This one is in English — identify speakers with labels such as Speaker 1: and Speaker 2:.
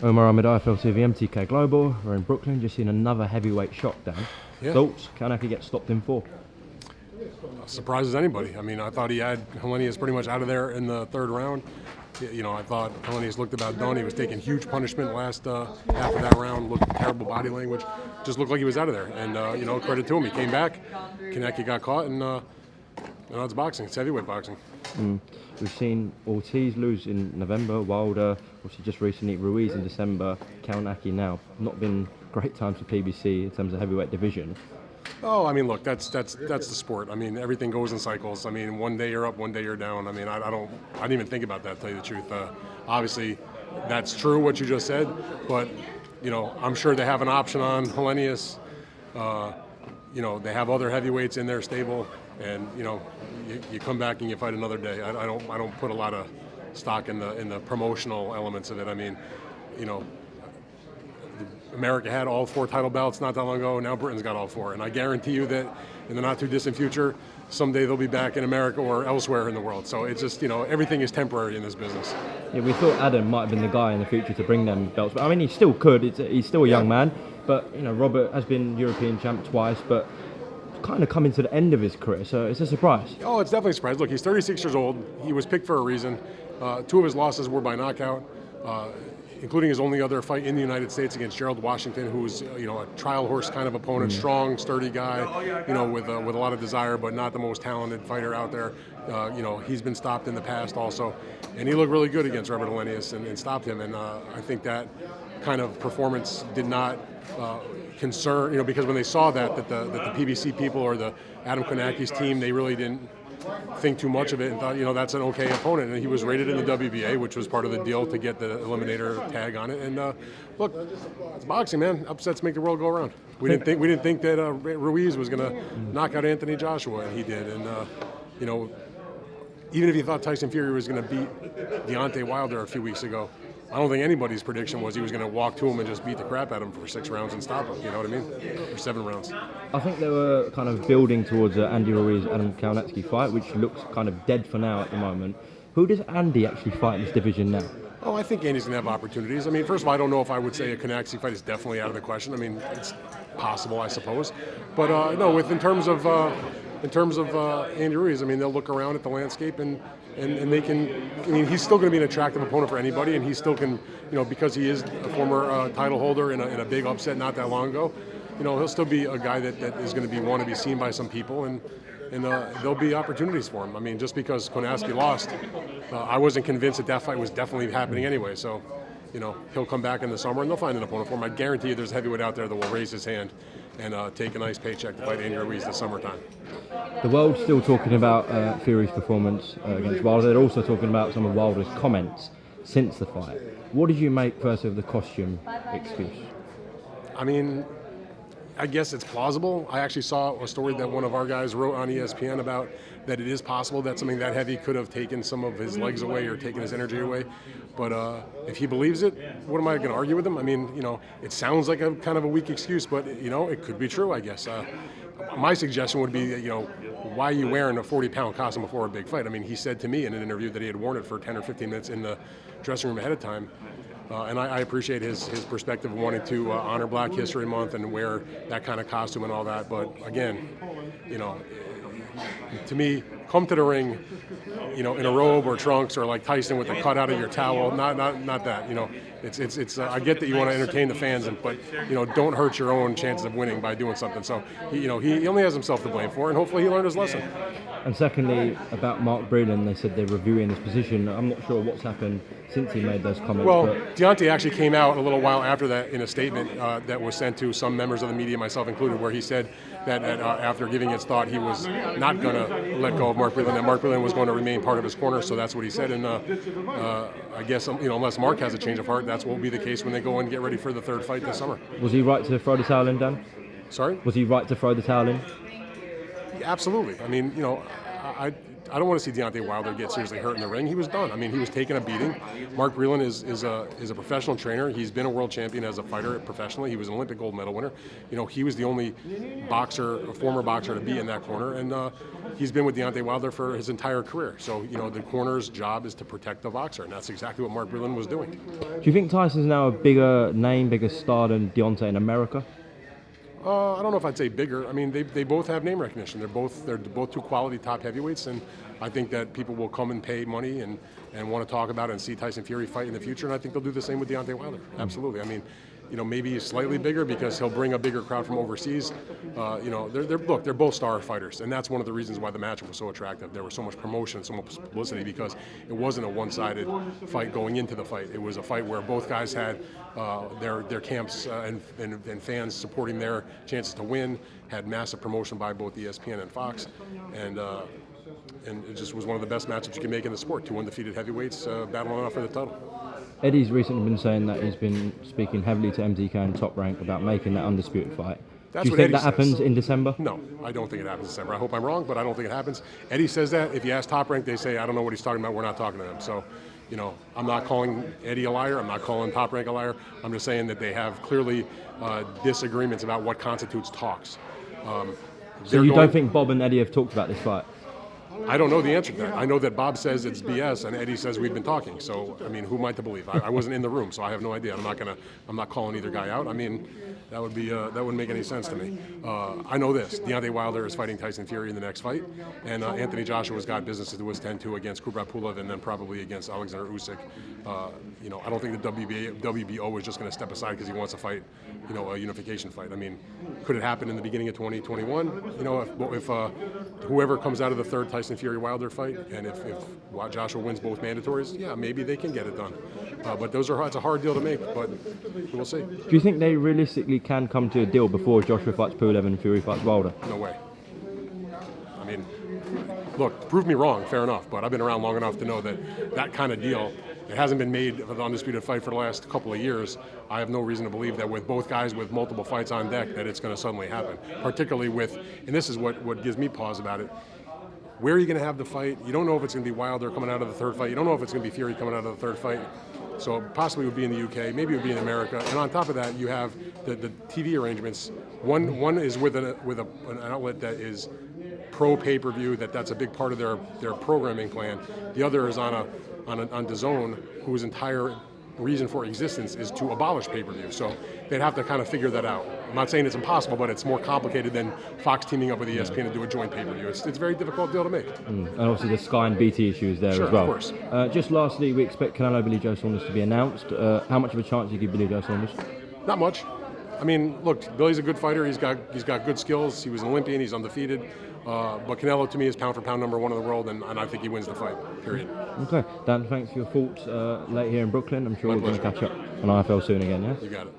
Speaker 1: Omar Ahmed, IFL TV, MTK Global. We're in Brooklyn, just seen another heavyweight shockdown.
Speaker 2: Yeah.
Speaker 1: Thoughts? Kanaki get stopped in 4.
Speaker 2: Surprises anybody. I mean, I thought he had Helenius pretty much out of there in the third round. You know, I thought Helenius looked about done. He was taking huge punishment last half of that round. Looked terrible body language. Just looked like he was out of there. And you know, credit to him. He came back. Kaneki got caught, and now it's boxing. It's heavyweight boxing.
Speaker 1: We've seen Ortiz lose in November, Wilder, obviously just recently Ruiz in December, Kanaki now. Not been great times for PBC in terms of heavyweight division.
Speaker 2: Oh, I mean, look, that's the sport. I mean, everything goes in cycles. I mean, one day you're up, one day you're down. I mean, I didn't even think about that, to tell you the truth. Obviously, that's true what you just said, but you know, I'm sure they have an option on Helenius. You know, they have other heavyweights in their stable, and you know, you come back and you fight another day. I don't put a lot of stock in the promotional elements of it. I mean, you know, America had all 4 title belts not that long ago. Now Britain's got all 4, and I guarantee you that in the not too distant future, someday they'll be back in America or elsewhere in the world. So it's just, you know, everything is temporary in this business.
Speaker 1: Yeah, we thought Adam might have been the guy in the future to bring them belts, but I mean, he still could. He's still a young man, but you know, Robert has been European champ twice, but kind of coming to the end of his career, so it's a surprise.
Speaker 2: Oh, it's definitely a surprise. Look, he's 36 years old. He was picked for a reason. 2 of his losses were by knockout, including his only other fight in the United States against Gerald Washington, who's you know, a trial horse kind of opponent, strong, sturdy guy, you know, with a lot of desire, but not the most talented fighter out there. You know, he's been stopped in the past also, and he looked really good against Robert Helenius and stopped him. And I think that kind of performance did not concern, you know, because when they saw that the PBC people or the Adam Konaki's team, they really didn't think too much of it and thought, you know, that's an okay opponent. And he was rated in the WBA, which was part of the deal to get the eliminator tag on it. And look, it's boxing, man. Upsets make the world go around. We didn't think that Ruiz was going to knock out Anthony Joshua, and he did. And you know, even if you thought Tyson Fury was going to beat Deontay Wilder a few weeks ago, I don't think anybody's prediction was he was going to walk to him and just beat the crap out of him for 6 rounds and stop him. You know what I mean? For 7 rounds.
Speaker 1: I think they were kind of building towards an Andy Ruiz-Adam Kownacki fight, which looks kind of dead for now at the moment. Who does Andy actually fight in this division now?
Speaker 2: Oh, I think Andy's going to have opportunities. I mean, first of all, I don't know if I would say a Kownacki fight is definitely out of the question. I mean, it's possible, I suppose. But no, in terms of Andy Ruiz, I mean, they'll look around at the landscape and they can. I mean, he's still going to be an attractive opponent for anybody, and he still can, you know, because he is a former title holder in a big upset not that long ago. You know, he'll still be a guy that is going to want to be seen by some people, and there'll be opportunities for him. I mean, just because Kownacki lost, I wasn't convinced that fight was definitely happening anyway. So, you know, he'll come back in the summer and they'll find an opponent for him. I guarantee you there's a heavyweight out there that will raise his hand and take a nice paycheck to fight Andy Ruiz this summertime.
Speaker 1: The world's still talking about Fury's performance against Wilder. They're also talking about some of Wilder's comments since the fight. What did you make first of the costume excuse?
Speaker 2: I mean, I guess it's plausible. I actually saw a story that one of our guys wrote on ESPN about that it is possible that something that heavy could have taken some of his legs away or taken his energy away. But if he believes it, what am I going to argue with him? I mean, you know, it sounds like a kind of a weak excuse, but, you know, it could be true, I guess. My suggestion would be, you know, why are you wearing a 40-pound costume before a big fight? I mean, he said to me in an interview that he had worn it for 10 or 15 minutes in the dressing room ahead of time. And I appreciate his perspective of wanting to honor Black History Month and wear that kind of costume and all that. But again, you know, to me, come to the ring, you know, in a robe or trunks or like Tyson with a cut out of your towel. Not that. You know, it's. I get that you want to entertain the fans, but you know, don't hurt your own chances of winning by doing something. So he only has himself to blame for, and hopefully he learned his lesson.
Speaker 1: And secondly, about Mark Breland, they said they're reviewing his position. I'm not sure what's happened since he made those comments.
Speaker 2: Well, Deontay actually came out a little while after that in a statement that was sent to some members of the media, myself included, where he said that after giving its thought, he was not going to let go of Mark Breland, that Mark Breland was going to remain part of his corner. So that's what he said. And I guess, you know, unless Mark has a change of heart, that's what will be the case when they go and get ready for the 3rd fight this summer.
Speaker 1: Was he right to throw the towel in, Dan?
Speaker 2: Sorry?
Speaker 1: Was he right to throw the towel in?
Speaker 2: Absolutely. I mean, you know, I don't want to see Deontay Wilder get seriously hurt in the ring. He was done. I mean, he was taking a beating. Mark Breland is a professional trainer. He's been a world champion as a fighter professionally. He was an Olympic gold medal winner. He was the only former boxer to be in that corner, and he's been with Deontay Wilder for his entire career. So, the corner's job is to protect the boxer, and that's exactly what Mark Breland was doing.
Speaker 1: Do you think Tyson's now a bigger name, bigger star than Deontay in America?
Speaker 2: I don't know if I'd say bigger. I mean, they both have name recognition. They're both two quality top heavyweights, and I think that people will come and pay money and want to talk about it and see Tyson Fury fight in the future. And I think they'll do the same with Deontay Wilder. Absolutely. I mean, maybe he's slightly bigger because he'll bring a bigger crowd from overseas. They're both star fighters, and that's one of the reasons why the matchup was so attractive. There was so much promotion, so much publicity, because it wasn't a one-sided fight going into the fight. It was a fight where both guys had their camps and fans supporting their chances to win, had massive promotion by both ESPN and Fox, and it just was one of the best matchups you can make in the sport. Two undefeated heavyweights battling out for the title.
Speaker 1: Eddie's recently been saying that he's been speaking heavily to MTK and Top Rank about making that undisputed fight.
Speaker 2: That's
Speaker 1: Do you
Speaker 2: what
Speaker 1: think
Speaker 2: Eddie
Speaker 1: that
Speaker 2: says.
Speaker 1: Happens in December?
Speaker 2: No, I don't think it happens in December. I hope I'm wrong, but I don't think it happens. Eddie says that. If you ask Top Rank, they say, I don't know what he's talking about. We're not talking to him. So, I'm not calling Eddie a liar. I'm not calling Top Rank a liar. I'm just saying that they have clearly disagreements about what constitutes talks.
Speaker 1: So you don't think Bob and Eddie have talked about this fight?
Speaker 2: I don't know the answer to that. I know that Bob says it's BS, and Eddie says we've been talking. So, I mean, who am I to believe? I wasn't in the room, so I have no idea. I'm not calling either guy out. I mean, that wouldn't make any sense to me. I know this: Deontay Wilder is fighting Tyson Fury in the next fight, and Anthony Joshua's got business to do with 10-2 against Kubrat Pulev, and then probably against Alexander Usyk. I don't think the WBO is just going to step aside because he wants to fight, a unification fight. I mean, could it happen in the beginning of 2021? If whoever comes out of the third Tyson Fury Wilder fight, and if Joshua wins both mandatories, yeah, maybe they can get it done. But it's a hard deal to make, but we'll see.
Speaker 1: Do you think they realistically can come to a deal before Joshua fights Pulev and Fury fights Wilder?
Speaker 2: No way. I mean, look, prove me wrong, fair enough, but I've been around long enough to know that kind of deal, it hasn't been made of an undisputed fight for the last couple of years. I have no reason to believe that with both guys with multiple fights on deck that it's going to suddenly happen, particularly and this is what gives me pause about it, where are you going to have the fight? You don't know if it's going to be Wilder coming out of the third fight. You don't know if it's going to be Fury coming out of the third fight. So possibly it would be in the UK, maybe it would be in America. And on top of that, you have the TV arrangements. One is with an outlet that is pro pay-per-view, that's a big part of their programming plan. The other is on DAZN, whose entire reason for existence is to abolish pay-per-view. So they'd have to kind of figure that out. I'm not saying it's impossible, but it's more complicated than Fox teaming up with ESPN to do a joint pay-per-view. It's a very difficult deal to make.
Speaker 1: And obviously the Sky and BT issues there
Speaker 2: Sure,
Speaker 1: as well.
Speaker 2: Of course.
Speaker 1: Just lastly, we expect Canelo Billy Joe Saunders to be announced. How much of a chance do you give Billy Joe Saunders?
Speaker 2: Not much. I mean, look, Billy's a good fighter. He's got good skills. He was an Olympian. He's undefeated. But Canelo, to me, is pound for pound number one in the world, and I think he wins the fight, period.
Speaker 1: Okay. Dan, thanks for your thoughts late here in Brooklyn. I'm sure we're going to catch up on IFL soon again, yeah?
Speaker 2: You got it.